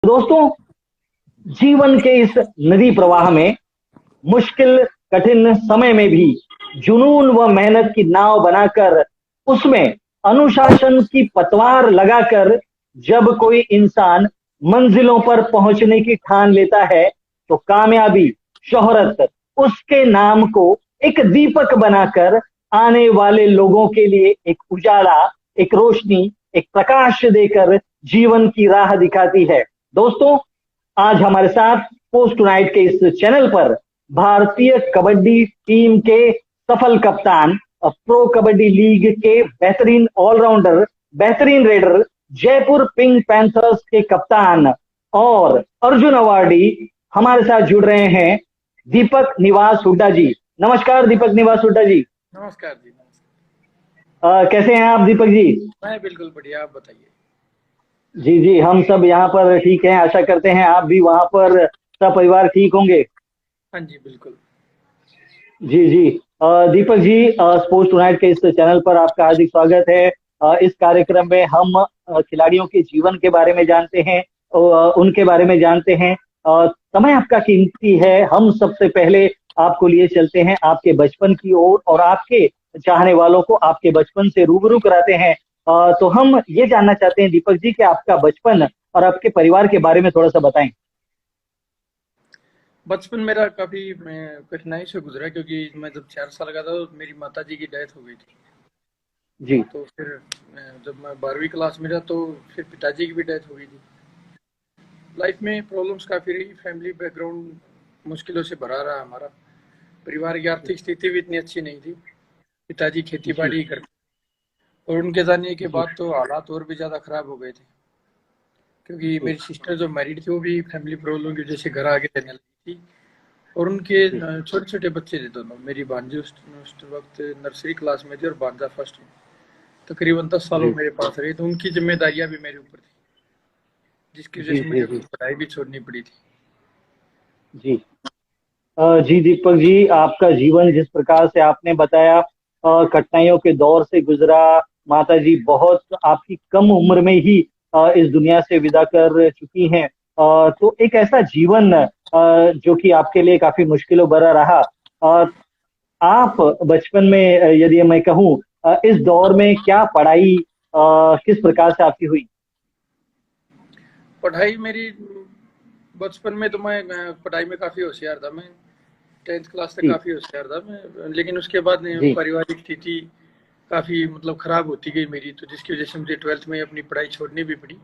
दोस्तों, जीवन के इस नदी प्रवाह में मुश्किल कठिन समय में भी जुनून व मेहनत की नाव बनाकर उसमें अनुशासन की पतवार लगाकर जब कोई इंसान मंजिलों पर पहुंचने की ठान लेता है तो कामयाबी, शोहरत उसके नाम को एक दीपक बनाकर आने वाले लोगों के लिए एक उजाला, एक रोशनी, एक प्रकाश देकर जीवन की राह दिखाती है। दोस्तों, आज हमारे साथ पोस्ट टुनाइट के इस चैनल पर भारतीय कबड्डी टीम के सफल कप्तान, प्रो कबड्डी लीग के बेहतरीन ऑलराउंडर, बेहतरीन रेडर, जयपुर पिंक पैंथर्स के कप्तान और अर्जुन अवार्डी हमारे साथ जुड़ रहे हैं दीपक निवास हुड्डा जी। नमस्कार दीपक निवास हुड्डा जी। नमस्कार जी। कैसे हैं आप दीपक जी? मैं बिल्कुल बढ़िया, आप बताइए। जी जी, हम सब यहाँ पर ठीक हैं। आशा करते हैं आप भी वहां पर सब परिवार ठीक होंगे। हाँ जी, बिल्कुल। जी जी। दीपक जी, स्पोर्ट्स टुनाइट के इस चैनल पर आपका हार्दिक स्वागत है। इस कार्यक्रम में हम खिलाड़ियों के जीवन के बारे में जानते हैं, उनके बारे में जानते हैं। समय आपका कीमती है। हम सबसे पहले आपको लिए चलते हैं आपके बचपन की ओर और आपके चाहने वालों को आपके बचपन से रूबरू कराते हैं। तो हम ये जानना चाहते हैं दीपक जी कि आपका बचपन और आपके परिवार के बारे में थोड़ा सा बताएं। बचपन मेरा काफी कठिनाई से गुजरा, क्योंकि मैं जब 4 साल का था तो मेरी माता जी की डेथ हो गई थी। जी तो फिर जब मैं 12वीं क्लास में था तो फिर पिताजी की भी डेथ हो गई थी। लाइफ में प्रॉब्लम्स काफी रही, फैमिली बैकग्राउंड मुश्किलों से भरा रहा हमारा। परिवार की आर्थिक स्थिति भी इतनी अच्छी नहीं थी। पिताजी खेती जी बाड़ी करते और उनके जाने के जी बाद तो हालात और भी ज्यादा खराब हो गए थे, क्योंकि जी मेरी सिस्टर जो मैरिड थी वो भी फैमिली प्रॉब्लम की वजह से घर आगे रहने लगी थी। और उनके जी छोटे छोटे बच्चे थे दोनों। मेरी भांजी उस वक्त नर्सरी क्लास में थी और भांजा फर्स्ट में। तकरीबन 10 साल वो जी मेरे पास रही, तो उनकी जिम्मेदारियां भी मेरे ऊपर थी, जिसकी वजह जी से मुझे जी अपनी जी पढ़ाई भी छोड़नी पड़ी थी। जी। जी दीपक जी, आपका जीवन जिस प्रकार से आपने बताया, कठिनाइयों के दौर से गुजरा। माता जी बहुत आपकी कम उम्र में ही इस दुनिया से विदा कर चुकी हैं। तो एक ऐसा जीवन जो कि आपके लिए काफी मुश्किलों भरा रहा। अ, आप बचपन में, यदि मैं कहूँ, इस दौर में क्या पढ़ाई किस प्रकार से आपकी हुई? पढ़ाई मेरी बचपन में तो मैं पढ़ाई में काफी होशियार था। मैं 10th क्लास तक जी काफी होशियार था मैं, लेकिन उसके बाद जी पारिवारिक स्थिति काफी खराब होती गई मेरी, तो जिसकी वजह से मुझे 12th में अपनी पढ़ाई छोड़नी भी पड़ी।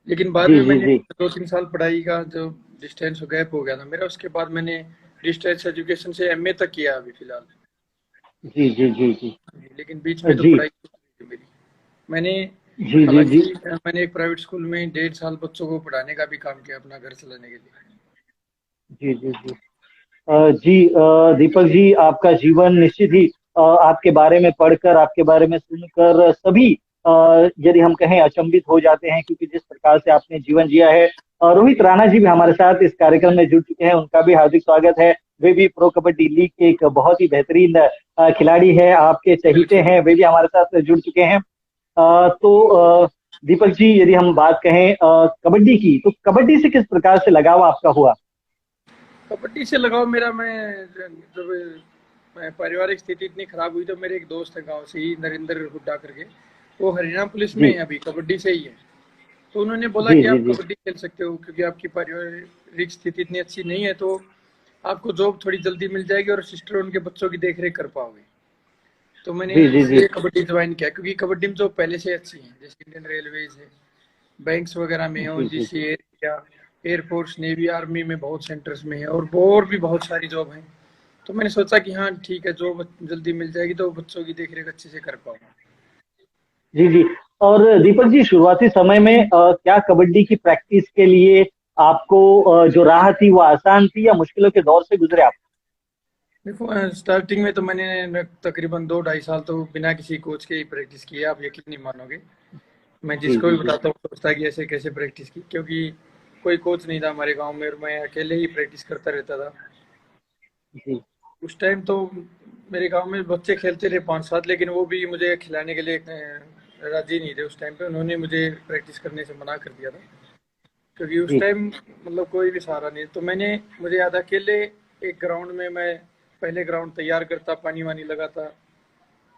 लेकिन बाद जी में जी मैंने जी 2-3 साल पढ़ाई का जो डिस्टेंस गैप हो गया था मेरा, उसके बाद मैंने डिस्टेंस एजुकेशन से एमए तक किया अभी फिलहाल। जी जी जी जी लेकिन बीच में तो जी पढ़ाई छूट गई थी मेरी। मैंने जी जी जी हालांकि मैंने एक प्राइवेट स्कूल में 1.5 साल बच्चों को पढ़ाने का भी काम किया अपना घर चलाने के लिए। जी जी जी। जी, दीपक जी, आपका जीवन निश्चित ही आपके बारे में पढ़कर, आपके बारे में सुनकर सभी यदि हम कहें अचंभित हो जाते हैं, क्योंकि जिस प्रकार से आपने जीवन जिया है। रोहित राणा जी भी हमारे साथ इस कार्यक्रम में जुड़ चुके हैं, उनका भी हार्दिक स्वागत है। वे भी प्रो कबड्डी लीग के एक बहुत ही बेहतरीन खिलाड़ी है, आपके चहीते बिल्कुल। हैं। वे भी हमारे साथ जुड़ चुके हैं। तो दीपक जी, यदि हम बात कहें कबड्डी की, तो कबड्डी से किस प्रकार से लगाव आपका हुआ? कबड्डी से लगाव मेरा, मैं जब मैं पारिवारिक स्थिति इतनी खराब हुई तो मेरे एक दोस्त है गांव से ही, नरेंद्र हुड्डा करके, वो हरियाणा पुलिस में जी है अभी, कबड्डी से ही है। तो उन्होंने बोला जी कि जी आप जी कबड्डी खेल सकते हो, क्योंकि आपकी पारिवारिक स्थिति इतनी अच्छी नहीं है, तो आपको जॉब थोड़ी जल्दी मिल जाएगी और सिस्टर उनके बच्चों की देख रेख कर पाओगे। तो मैंने जी जी जी इसलिए कबड्डी ज्वाइन किया, क्योंकि कबड्डी में जो पहले से अच्छी है, जैसे इंडियन रेलवेज है, बैंक्स वगैरह में है, जी जी ओजीसी या एयरफोर्स नेवी आर्मी में बहुत सेंटर्स में है, और भी बहुत सारी जॉब है। तो मैंने सोचा कि हाँ ठीक है, जॉब जल्दी मिल जाएगी तो बच्चों की देख रेख अच्छे से कर पाऊंगा। जी जी। और दीपक जी, शुरुआती समय में क्या कबड्डी की प्रैक्टिस के लिए आपको जो राह थी वो आसान थी या मुश्किलों के दौर से गुजरे आप? देखो, स्टार्टिंग में तो मैंने तकरीबन 2-2.5 साल तो बिना किसी कोच के ही प्रैक्टिस की है, आप यकीन नहीं मानोगे। मैं जी जिसको जी भी जी बताता हूँ सोचता है कि ऐसे कैसे प्रैक्टिस की, क्योंकि कोई कोच नहीं था हमारे गांव में और मैं अकेले ही प्रैक्टिस करता रहता था। जी उस टाइम तो मेरे गांव में बच्चे खेलते थे 5-7, लेकिन वो भी मुझे खिलाने के लिए राजी नहीं थे। उस टाइम पे उन्होंने मुझे प्रैक्टिस करने से मना कर दिया था। क्योंकि उस जी टाइम मतलब कोई भी सहारा नहीं। तो मुझे याद है, अकेले एक ग्राउंड में मैं पहले ग्राउंड तैयार करता, पानी वानी लगाता,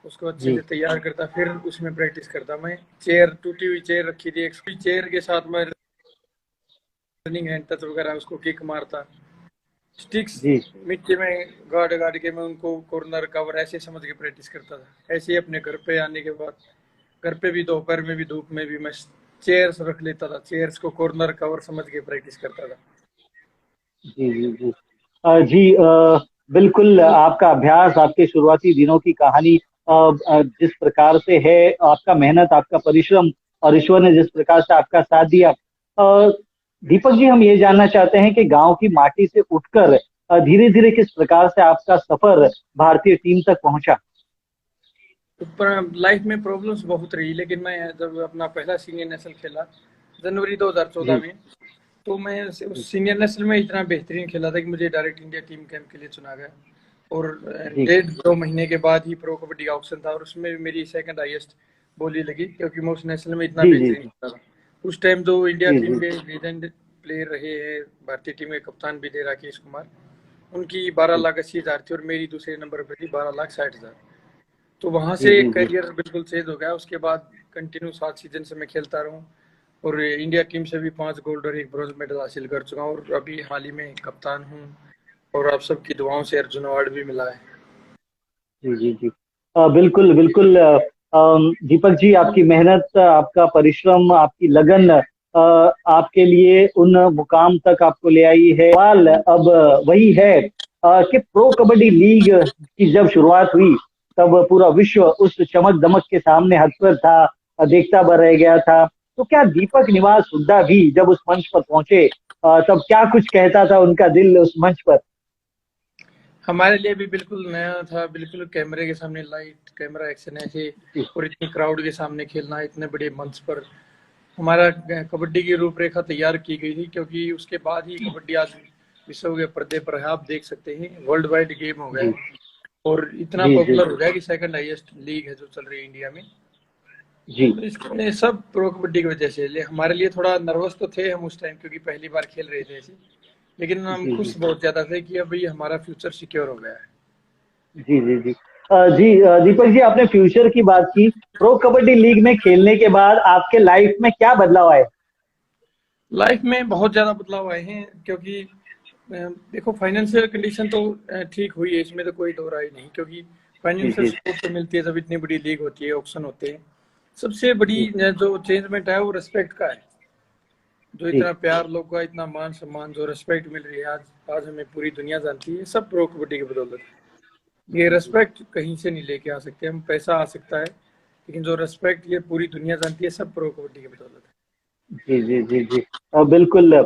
उसको अच्छे जी से तैयार करता, फिर उसमें प्रैक्टिस करता मैं। चेयर, टूटी हुई चेयर रखी थी, एक चेयर के साथ मैं रनिंग हैंड टच वगैरह उसको किक मारता, स्टिक्स जी मिट्टी में गाड़ गाड़ के मैं उनको कॉर्नर कवर ऐसे समझ के प्रैक्टिस करता था। ऐसे ही अपने घर पे आने के बाद, घर पे भी दोपहर में भी धूप में भी मैं चेयर्स रख लेता था, चेयर्स को कॉर्नर कवर समझ के प्रैक्टिस करता था। जी जी जी जी बिल्कुल आपका अभ्यास, आपके शुरुआती दिनों की कहानी जिस प्रकार से है, आपका मेहनत, आपका परिश्रम और ईश्वर ने जिस प्रकार से आपका साथ दिया। दीपक जी, हम ये जानना चाहते हैं कि गांव की माटी से उठकर धीरे धीरे किस प्रकार से आपका सफर भारतीय टीम तक पहुंचा। ऊपर लाइफ में प्रॉब्लम्स बहुत रही, लेकिन मैं जब अपना पहला सीनियर नेशनल खेला जनवरी 2014 जी में, तो मैं जी उस सीनियर नेशनल में इतना बेहतरीन खेला था कि मुझे डायरेक्ट इंडिया टीम कैंप के लिए चुना गया। और जी 1.5-2 महीने के बाद ही प्रो कबड्डी का ऑप्शन था, और उसमें भी मेरी सेकंड हाईएस्ट बोली लगी, क्योंकि मैं उस नेशनल में इतना जी जी बेहतरीन जी खेला था। उस टाइम जो इंडिया जी टीम जी के लीजेंड प्लेयर रहे हैं, भारतीय टीम के कप्तान भी थे राकेश कुमार, उनकी 12,80,000 थी और मेरी दूसरे नंबर पर थी 12,60,000। तो वहां जी से जी जी करियर बिल्कुल चेंज हो गया। उसके बाद कंटिन्यू 7 सीजन से मैं खेलता रहूं, और इंडिया टीम से भी 5 गोल्ड और 1 ब्रॉन्ज मेडल हासिल कर चुका हूँ, और अभी हाल ही में कप्तान हूँ, और आप सबकी दुआओं से अर्जुन अवार्ड भी मिला है। जी जी जी बिल्कुल बिल्कुल दीपक जी, आपकी मेहनत, आपका परिश्रम, आपकी लगन आपके लिए उन मुकाम तक आपको ले आई है। सवाल अब वही है कि प्रो कबड्डी लीग की जब शुरुआत हुई, तब पूरा विश्व उस चमक दमक के सामने हतप्रभ था, देखता बर रह गया था। तो क्या दीपक निवास हुड्डा भी जब उस मंच पर पहुंचे, तब क्या कुछ कहता था उनका दिल उस मंच पर। हमारे लिए भी बिल्कुल नया था, बिल्कुल कैमरे के सामने लाइट कैमरा एक्शन ऐसे, जी और इतनी क्राउड के सामने खेलना इतने बड़े मंच पर। हमारा कबड्डी की रूपरेखा तैयार की गई थी, क्योंकि उसके बाद ही कबड्डी आज विश्व के पर्दे पर है। आप देख सकते हैं वर्ल्ड वाइड गेम हो गया जी है, और इतना जी जी पॉपुलर हो गया कि सेकंड हाईएस्ट लीग है जो चल रही है इंडिया में। जी तो इसमें सब प्रो कबड्डी की वजह से हमारे लिए थोड़ा नर्वस तो थे हम उस टाइम, क्योंकि पहली बार खेल रहे थे ऐसे, लेकिन हम जी जी खुश बहुत ज्यादा थे कि अभी हमारा फ्यूचर सिक्योर हो गया है। जी जी जी दीपक जी, आपने फ्यूचर की बात की। प्रो कबड्डी लीग में खेलने के बाद आपके लाइफ में क्या बदलाव आए। लाइफ में बहुत ज्यादा बदलाव आए हैं, क्योंकि देखो फाइनेंशियल कंडीशन तो ठीक हुई है, इसमें तो कोई दो राय नहीं, क्योंकि जी फाइनेंशियल जी सपोर्ट तो मिलती है जब इतनी बड़ी लीग होती है, ऑप्शन होते हैं। सबसे बड़ी जी जो चेंजमेंट है वो रिस्पेक्ट का है। जो जी इतना प्यार लोग का, इतना मान सम्मान, जो रिस्पेक्ट मिल रही है आज, आज हमें पूरी दुनिया जानती है, सब प्रो कबड्डी की बदौलत है। ये रिस्पेक्ट कहीं से नहीं लेके आ सकते हम, पैसा आ सकता है, लेकिन जो रिस्पेक्ट ये पूरी दुनिया जानती है, सब प्रो कबड्डी की बदौलत है। जी जी जी जी बिल्कुल।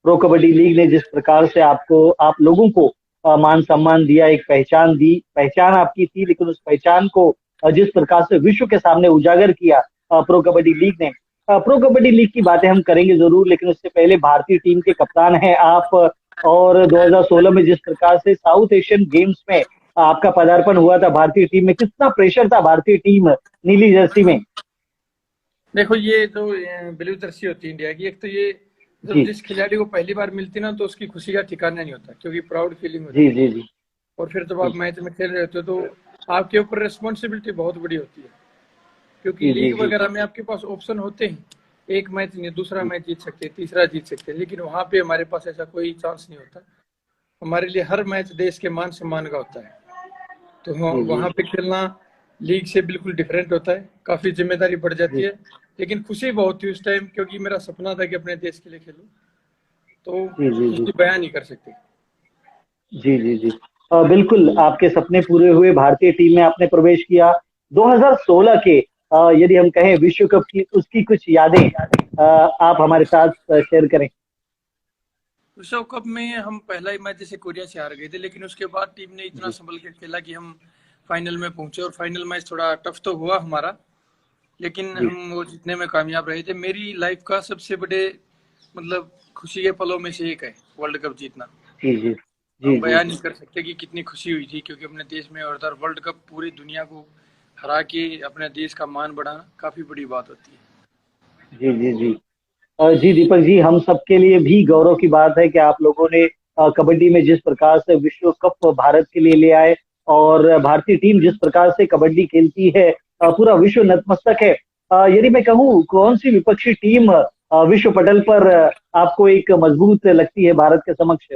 प्रो कबड्डी लीग ने जिस प्रकार से आपको, आप लोगों को मान सम्मान दिया, एक पहचान दी, पहचान आपकी थी, लेकिन उस पहचान को जिस प्रकार से विश्व के सामने उजागर किया प्रो कबड्डी लीग ने। प्रो कबड्डी लीग की बातें हम करेंगे जरूर, लेकिन उससे पहले भारतीय टीम के कप्तान हैं आप, और 2016 में जिस प्रकार से साउथ एशियन गेम्स में आपका पदार्पण हुआ था भारतीय टीम में, कितना प्रेशर था भारतीय टीम नीली जर्सी में। देखो ये जो ब्लू जर्सी होती है इंडिया की, एक तो ये जब जी जिस खिलाड़ी को पहली बार मिलती है ना, तो उसकी खुशी का ठिकाना नहीं होता, क्योंकि प्राउड फीलिंग जी होती है। जी जी और फिर जब जी आप मैच में खेल रहे होते हो, तो आपके ऊपर रिस्पॉन्सिबिलिटी बहुत बड़ी होती है, क्योंकि जी जी लीग जी वगैरह में आपके पास ऑप्शन होते हैं, एक मैच नहीं दूसरा मैच जीत सकते हैं, तीसरा जीत सकते हैं, लेकिन वहां पे हमारे पास ऐसा कोई चांस नहीं होता। हमारे लिए हर मैच देश के मान सम्मान का होता है। तो जी जी वहां पे खेलना लीग से बिल्कुल डिफरेंट होता है, काफी जिम्मेदारी बढ़ जाती जी है, लेकिन खुशी बहुत थी उस टाइम, क्योंकि मेरा सपना था कि अपने देश के लिए खेलूं। तो जी जी जी खुशी बयां नहीं कर सकते। जी जी जी बिल्कुल, आपके सपने पूरे हुए, भारतीय टीम में आपने प्रवेश किया। 2016 के यदि हम कहें विश्व कप की, उसकी कुछ यादें आप हमारे साथ शेयर करें। विश्व कप में हम पहला ही मैच जैसे कोरिया से हार गए थे, लेकिन उसके बाद टीम ने इतना जी संभल के खेला कि हम फाइनल में पहुंचे, और फाइनल मैच थोड़ा टफ तो हुआ हमारा, लेकिन जी हम वो जीतने में कामयाब रहे थे। मेरी लाइफ का सबसे बड़े मतलब खुशी के पलों में से एक है वर्ल्ड कप जीतना। जी जी जी हम जी बयान नहीं कर सकते कि कितनी खुशी हुई थी, क्योंकि अपने देश में और वर्ल्ड कप पूरी दुनिया को हरा के अपने देश का मान बढ़ाना काफी बड़ी बात होती है। जी जी जी जी दीपक जी, हम सबके लिए भी गौरव की बात है कि आप लोगों ने कबड्डी में जिस प्रकार से विश्व कप भारत के लिए ले आए, और भारतीय टीम जिस प्रकार से कबड्डी खेलती है, पूरा विश्व नतमस्तक है। यदि मैं कहूँ, कौन सी विपक्षी टीम विश्व पटल पर आपको एक मजबूत लगती है भारत के समक्ष?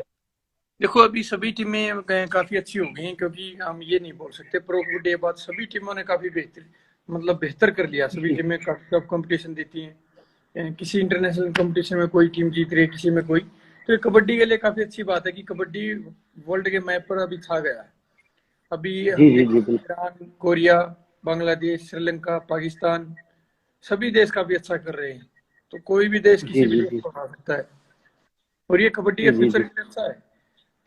देखो अभी सभी टीमें काफी अच्छी हो गई हैं, क्योंकि हम ये नहीं बोल सकते, प्रो कबड्डी के बाद सभी टीमों ने काफी बेहतर कर लिया। सभी जी टीमें काफी टफ कंपटीशन देती हैं। किसी इंटरनेशनल कंपटीशन में कोई टीम जीत रही है, किसी में कोई। तो ये कबड्डी के लिए काफी अच्छी बात है कि कबड्डी वर्ल्ड के मैप पर अभी छा गया है। अभी जी हम जी देखें, जी बिल्कुल। ईरान, कोरिया, बांग्लादेश, श्रीलंका, पाकिस्तान, सभी देश काफी अच्छा कर रहे हैं। तो कोई भी देश जी किसी भी जी देश जी को हरा सकता है। और ये कबड्डी जी का जी फ्यूचर जी के लिए अच्छा है,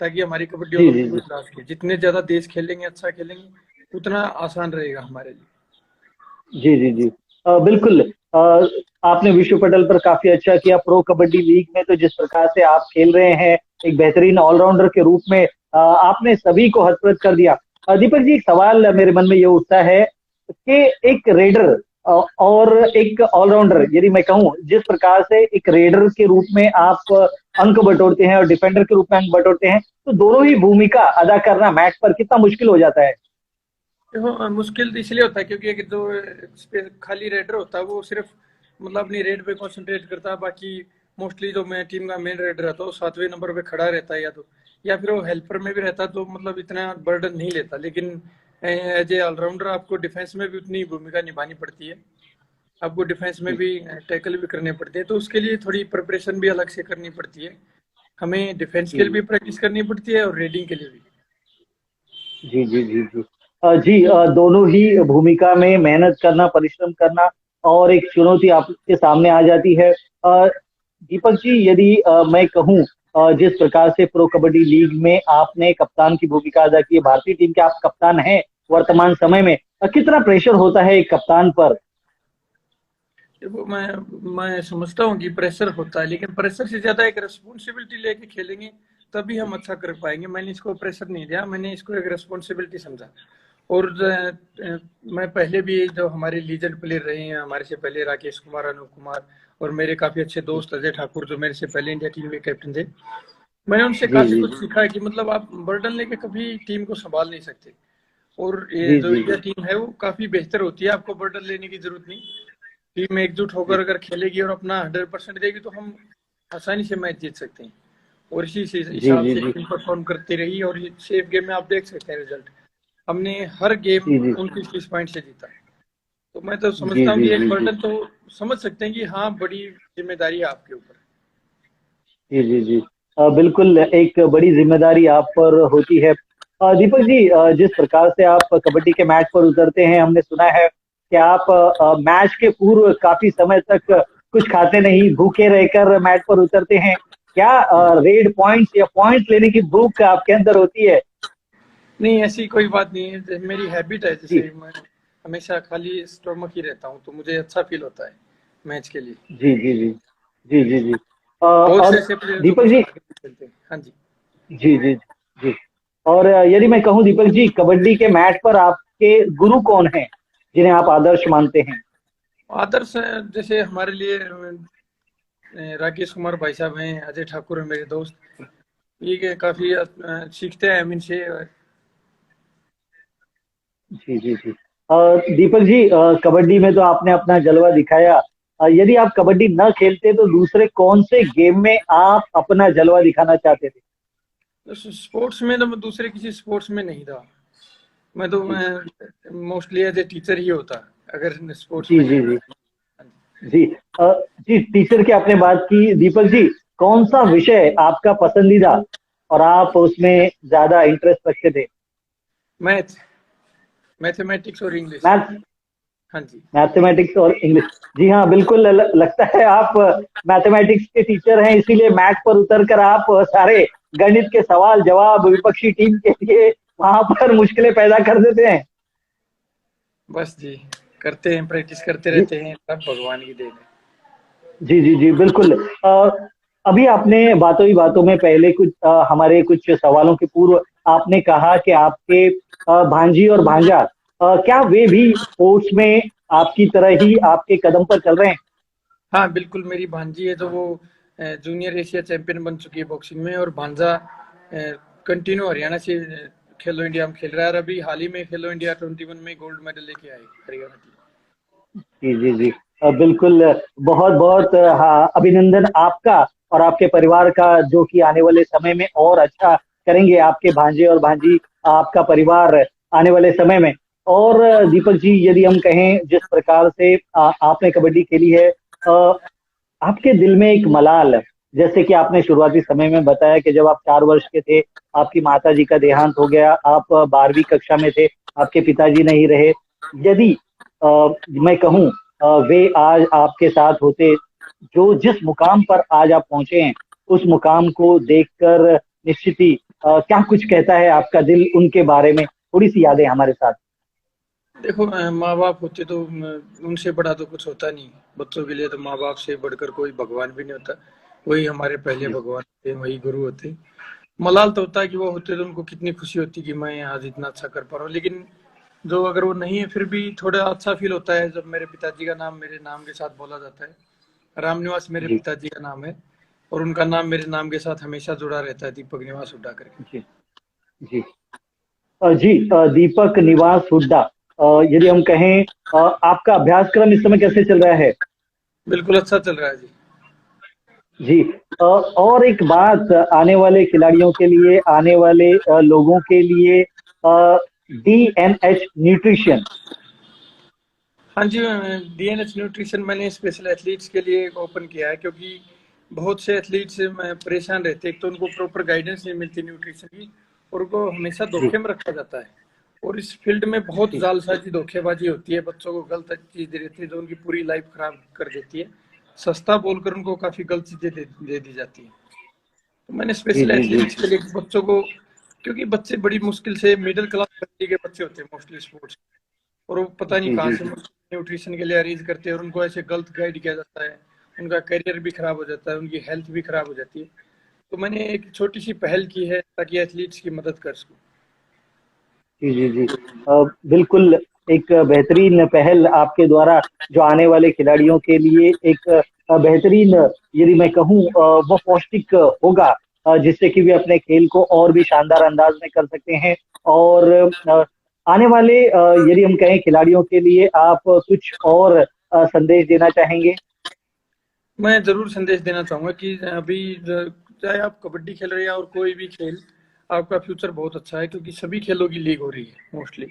ताकि हमारी कबड्डी जी जी ओलंपिक में जी जा सके। जितने ज्यादा देश खेलेंगे, अच्छा खेलेंगे, उतना आसान रहेगा हमारे लिए। जी जी जी बिल्कुल। आपने विश्व पटल पर काफी अच्छा किया। प्रो कबड्डी लीग में तो जिस प्रकार से आप खेल रहे हैं, एक बेहतरीन ऑलराउंडर के रूप में, आपने सभी को हतप्रभ कर दिया। दीपक जी, एक सवाल मेरे मन में ये उठता है कि एक रेडर और एक ऑलराउंडर, यदि मैं कहूँ, जिस प्रकार से एक रेडर के रूप में आप अंक बटोरते हैं और डिफेंडर के रूप में अंक बटोरते हैं, तो दोनों ही भूमिका अदा करना मैच पर कितना मुश्किल हो जाता है? देखो मुश्किल तो इसलिए होता है, क्योंकि एक जो खाली रेडर होता है वो सिर्फ अपनी रेड पे कंसंट्रेट करता है। बाकी मोस्टली जो मैं टीम का मेन रेडर रहता है, वो 7वें नंबर पे खड़ा रहता है, या फिर वो हेल्पर में भी रहता है, तो इतना बर्डन नहीं लेता। लेकिन एज ए ऑलराउंडर आपको डिफेंस में भी उतनी भूमिका निभानी पड़ती है। आपको डिफेंस में भी टैकल भी करने पड़ते हैं, तो उसके लिए थोड़ी प्रिपरेशन भी अलग से करनी पड़ती है। हमें डिफेंस के लिए जी भी प्रैक्टिस करनी पड़ती है और रेडिंग के लिए भी। जी जी जी जी जी, दोनों ही भूमिका में मेहनत करना, परिश्रम करना, और एक चुनौती आपके सामने आ जाती है। दीपक जी, यदि मैं कहूँ, जिस प्रकार से प्रो कबड्डी लीग में आपने कप्तान की भूमिका अदा की है, भारतीय टीम के आप कप्तान हैं वर्तमान समय में, कितना प्रेशर होता है एक कप्तान पर? देखो मैं समझता हूँ कि प्रेशर होता है, लेकिन प्रेशर से ज्यादा एक रिस्पॉन्सिबिलिटी लेके खेलेंगे, तभी हम अच्छा कर पाएंगे। मैंने इसको प्रेशर नहीं दिया, मैंने इसको एक रिस्पॉन्सिबिलिटी समझा। और मैं पहले भी जो हमारे लीजेंड प्लेयर रहे हैं, हमारे से पहले राकेश कुमार, अनूप कुमार, और मेरे काफी अच्छे दोस्त अजय ठाकुर, जो मेरे से पहले इंडिया टीम के कैप्टन थे, मैंने उनसे जी काफी जी कुछ सीखा है कि आप बर्डन लेके कभी टीम को संभाल नहीं सकते। और ये जी जो जी इंडिया जी टीम है वो काफी बेहतर होती है, आपको बर्डन लेने की जरूरत नहीं। टीम एकजुट होकर अगर खेलेगी और अपना 100% देगी, तो हम आसानी से मैच जीत सकते हैं। और इसी जी हिसाब जी से जी टीम परफॉर्म करती रही, और सेफ गेम में आप देख सकते हैं रिजल्ट। हमने हर गेम जी जी 29-30 पॉइंट से जीता। तो मैं तो जी समझता हूँ जी कि एक जी जी बर्डन तो समझ सकते हैं कि हाँ, बड़ी जिम्मेदारी है आपके ऊपर। जी जी जी बिल्कुल, एक बड़ी जिम्मेदारी आप पर होती है। दीपक जी, जिस प्रकार से आप कबड्डी के मैच पर उतरते हैं, हमने सुना है कि आप मैच के पूर्व काफी समय तक कुछ खाते नहीं, भूखे रहकर मैच पर उतरते हैं। क्या रेड पॉइंट्स या पॉइंट्स लेने की भूख आपके अंदर होती है? नहीं, ऐसी कोई बात नहीं है, मेरी हैबिट है। जी जैसे मैं हमेशा खाली स्टोमक ही रहता हूँ, तो मुझे अच्छा फील होता है मैच के लिए। जी जी जी जी जी जी बहुत से और ऐसे प्लेयर जो दीपक कुछ जी, खा के नहीं खेलते। हाँ जी। जी जी जी और यदि मैं कहूँ दीपक जी, कबड्डी के मैच पर आपके गुरु कौन हैं, जिन्हें आप आदर्श मानते हैं? आदर्श जैसे हमारे लिए राकेश कुमार भाई साहब हैं, अजय ठाकुर है मेरे दोस्त। ये काफी सीखते हैं हम इनसे। जी जी जी दीपक जी, कबड्डी में तो आपने अपना जलवा दिखाया। यदि आप कबड्डी न खेलते, तो दूसरे कौन से गेम में आप अपना जलवा दिखाना चाहते थे? तो स्पोर्ट्स में तो मैं दूसरे किसी स्पोर्ट्स में नहीं था। जी मैं मोस्टली एज ए टीचर ही होता, अगर स्पोर्ट्स जी में नहीं जी होता। जी जी जी, टीचर की आपने बात की। दीपक जी, कौन सा विषय आपका पसंदीदा और आप उसमें ज्यादा इंटरेस्ट रखते थे? मैथ, मैथमेटिक्स और इंग्लिश। मैथ, हाँ जी। मैथमेटिक्स और इंग्लिश। जी हाँ, बिल्कुल लगता है आप मैथमेटिक्स के टीचर हैं, इसीलिए मैथ पर उतर कर आप सारे गणित के सवाल जवाब विपक्षी टीम के लिए वहां पर मुश्किलें पैदा कर देते हैं। बस जी, करते हैं, प्रैक्टिस करते जी रहते हैं, सब भगवान की देन है। जी जी जी बिल्कुल। अभी आपने बातों ही बातों में, पहले कुछ हमारे कुछ सवालों के पूर्व, आपने कहा कि आपके भांजी और भांजा, क्या वे भी स्पोर्ट्स में आपकी तरह ही आपके कदम पर चल रहे हैं? हाँ बिल्कुल, मेरी भांजी है, तो वो जूनियर एशिया चैंपियन बन चुकी है बॉक्सिंग में, और भांजा कंटिन्यू हरियाणा से खेलो इंडिया में खेल रहा है, और अभी हाल ही में खेलो इंडिया 21 में गोल्ड मेडल लेके आए हरियाणा की। जी जी जी। बिल्कुल। बहुत बहुत हाँ, अभिनंदन आपका और आपके परिवार का, जो कि आने वाले समय में और अच्छा करेंगे आपके भांजे और भांजी, आपका परिवार आने वाले समय में। और दीपक जी, यदि हम कहें जिस प्रकार से आपने कबड्डी खेली है, आपके दिल में एक मलाल, जैसे कि आपने शुरुआती समय में बताया कि जब आप 4 वर्ष के थे, आपकी माता जी का देहांत हो गया, आप 12वीं कक्षा में थे, आपके पिताजी नहीं रहे। यदि अ, मैं कहूँ, वे आज आपके साथ होते, जो जिस मुकाम पर आज आप पहुंचे हैं, उस मुकाम को देखकर निश्चित ही क्या कुछ कहता है आपका दिल उनके बारे में? थोड़ी सी यादें हमारे साथ। देखो, माँ बाप होते तो उनसे बड़ा तो कुछ होता नहीं। बच्चों के लिए तो माँ बाप से बढ़कर कोई भगवान भी नहीं होता। वही हमारे पहले जी भगवान थे, वही गुरु होते। मलाल तो होता है कि वो होते तो उनको कितनी खुशी होती कि मैं आज इतना अच्छा कर पा रहा हूँ, लेकिन जो अगर वो नहीं है फिर भी थोड़ा अच्छा फील होता है जब मेरे पिताजी का नाम मेरे नाम के साथ बोला जाता है। रामनिवास मेरे जी पिताजी का नाम है, और उनका नाम मेरे नाम के साथ हमेशा जुड़ा रहता है, दीपक निवास हुड्डा करके। जी जी। जी, दीपक निवास हुड्डा। यदि हम कहें, आपका अभ्यासक्रम इस समय कैसे चल रहा है? बिल्कुल अच्छा चल रहा है जी। जी। और एक बात, आने वाले खिलाड़ियों के लिए, आने वाले लोगों के लिए, डीएनएच न्यूट्रिशन। हाँ जी, डीएनएच न्यूट्रिशन मैंने स्पेशल एथलीट्स के लिए ओपन किया है, क्योंकि बहुत से एथलीट्स परेशान रहते हैं। एक तो उनको प्रॉपर गाइडेंस नहीं मिलती न्यूट्रिशन की, और उनको हमेशा जी धोखे में रखा जाता है। और इस फील्ड में बहुत जी जालसाजी धोखेबाजी होती है, बच्चों को गलत चीज दे देती है जो उनकी पूरी लाइफ खराब कर देती है। सस्ता बोलकर उनको काफी गलत चीजें दे दी जाती है। तो मैंने जी स्पेशल जी जी एथलीट्स के लिए बच्चों को, क्योंकि बच्चे बड़ी मुश्किल से मिडिल क्लास फैमिली के बच्चे होते हैं मोस्टली स्पोर्ट्स, और वो पता नहीं जी कहाँ जी से जी न्यूट्रिशन के लिए अरेंज करते हैं, और उनको ऐसे गलत गाइड किया जाता है। उनका करियर भी खराब हो जाता है, उनकी हेल्थ भी खराब हो जाती है। तो मैंने एक छोटी सी पहल की है ताकि एथलीट्स की मदद कर सकूं। जी जी जी। बिल्कुल। एक बेहतरीन पहल आपके द्वारा, जो आने वाले खिलाड़ियों के लिए एक बेहतरीन, यदि मैं कहूँ, वो पौष्टिक होगा, जिससे कि वे अपने खेल को और भी शानदार अंदाज में कर सकते हैं। और आने वाले, यदि हम कहें खिलाड़ियों के लिए, आप कुछ और संदेश देना चाहेंगे? मैं जरूर संदेश देना चाहूंगा कि अभी चाहे आप कबड्डी खेल रहे हैं और कोई भी खेल, आपका फ्यूचर बहुत अच्छा है, क्योंकि सभी खेलों की लीग हो रही है मोस्टली।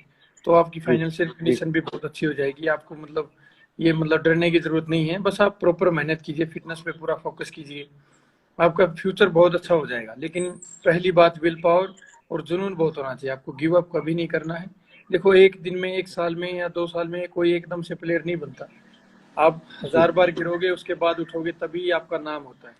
तो आपकी जी फाइनेंशियल जी कंडीशन भी बहुत अच्छी हो जाएगी। आपको मतलब ये मतलब डरने की जरूरत नहीं है। बस आप प्रॉपर मेहनत कीजिए, फिटनेस पे पूरा फोकस कीजिए, आपका फ्यूचर बहुत अच्छा हो जाएगा। लेकिन पहली बात विल पावर और जुनून बहुत होना चाहिए। आपको गिव अप कभी नहीं करना है। देखो, एक दिन में, एक साल में या 2 साल में कोई एकदम से प्लेयर नहीं बनता। आप जी 1000 बार गिरोगे, उसके बाद उठोगे, तभी आपका नाम होता है।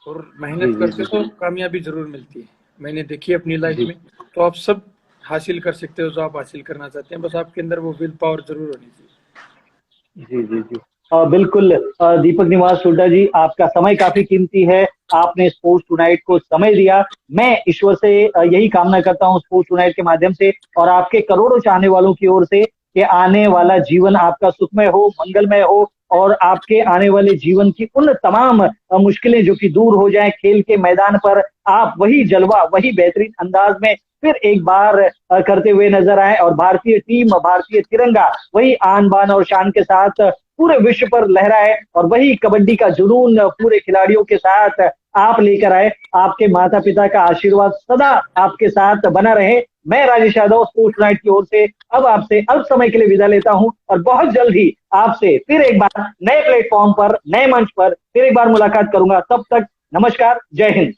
और जी मेहनत जी करते जी तो कामयाबी जरूर मिलती है। मैंने देखी अपनी लाइफ जी में। तो आप सब हासिल कर सकते हो जो आप हासिल करना चाहते हैं, बस आपके अंदर वो विल पावर जरूर होनी चाहिए। जी जी जी। बिल्कुल। दीपक निवास हुड्डा जी, आपका समय काफी कीमती है। आपने स्पोर्ट्स टुनाइट को समय दिया। मैं ईश्वर से यही कामना करता हूँ, स्पोर्ट्स टुनाइट के माध्यम से और आपके करोड़ों चाहने वालों की ओर से, कि आने वाला जीवन आपका सुखमय हो, मंगलमय हो, और आपके आने वाले जीवन की उन तमाम मुश्किलें जो कि दूर हो जाएं, खेल के मैदान पर आप वही जलवा, वही बेहतरीन अंदाज में फिर एक बार करते हुए नजर आए, और भारतीय टीम, भारतीय तिरंगा वही आन बान और शान के साथ पूरे विश्व पर लहराए, और वही कबड्डी का जुनून पूरे खिलाड़ियों के साथ आप लेकर आए। आपके माता पिता का आशीर्वाद सदा आपके साथ बना रहे। मैं राजेश यादव, स्पोर्ट्स नाइट की ओर से अब आपसे अल्प समय के लिए विदा लेता हूं, और बहुत जल्द ही आपसे फिर एक बार नए प्लेटफॉर्म पर, नए मंच पर फिर एक बार मुलाकात करूंगा। तब तक नमस्कार, जय हिंद।